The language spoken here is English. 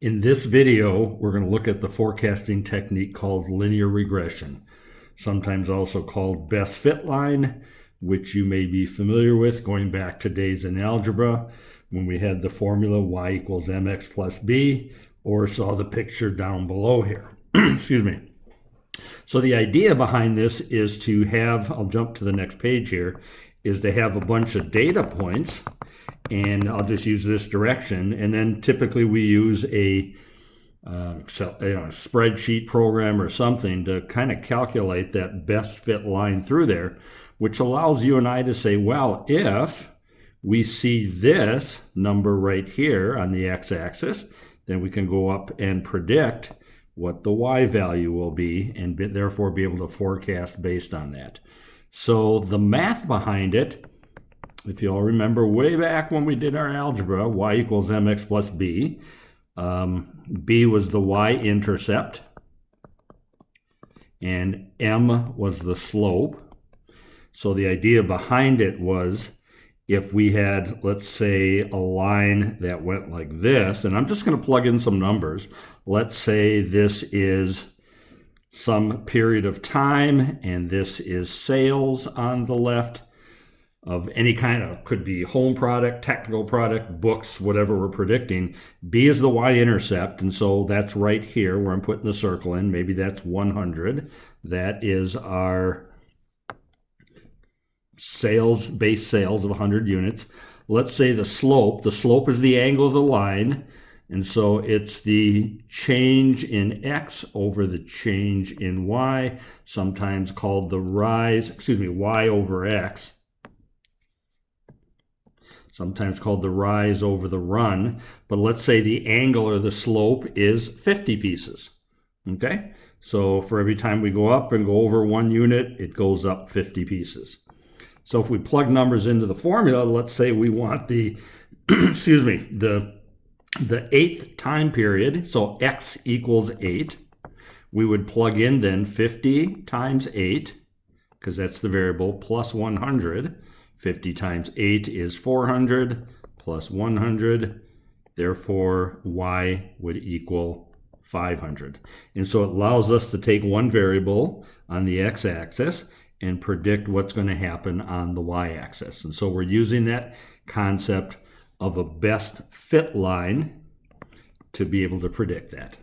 In this video, we're going to look at the forecasting technique called linear regression, sometimes also called best fit line, which you may be familiar with going back to days in algebra when we had the formula y equals mx plus b, or saw the picture down below here. Excuse me. So the idea behind this is to have, I'll jump to the next page here, is to have a bunch of data points, and I'll just use this direction, and then typically we use a spreadsheet program or something to kind of calculate that best fit line through there, which allows you and I to say, well, if we see this number right here on the x-axis, then we can go up and predict what the y value will be and therefore be able to forecast based on that. So the math behind it, if you all remember way back when we did our algebra, y equals mx plus b, b was the y-intercept, and m was the slope. So the idea behind it was if we had, let's say, a line that went like this, and I'm just going to plug in some numbers. Let's say this is some period of time, and this is sales on the left of any kind of, could be home product, technical product, books, whatever we're predicting. B is the y-intercept, and so that's right here where I'm putting the circle in. Maybe that's 100. That is our sales, base sales of 100 units. Let's say the slope is the angle of the line, and so it's the change in x over the change in y, sometimes called the y over x, sometimes called the rise over the run. But let's say the angle or the slope is 50 pieces. Okay, so for every time we go up and go over 1 unit, it goes up 50 pieces. So if we plug numbers into the formula, let's say we want the the 8th time period, so x equals 8. We would plug in then 50 times 8, because that's the variable, plus 100. 50 times 8 is 400, plus 100. Therefore, y would equal 500. And so it allows us to take one variable on the x-axis and predict what's going to happen on the y-axis. And so we're using that concept of a best fit line to be able to predict that.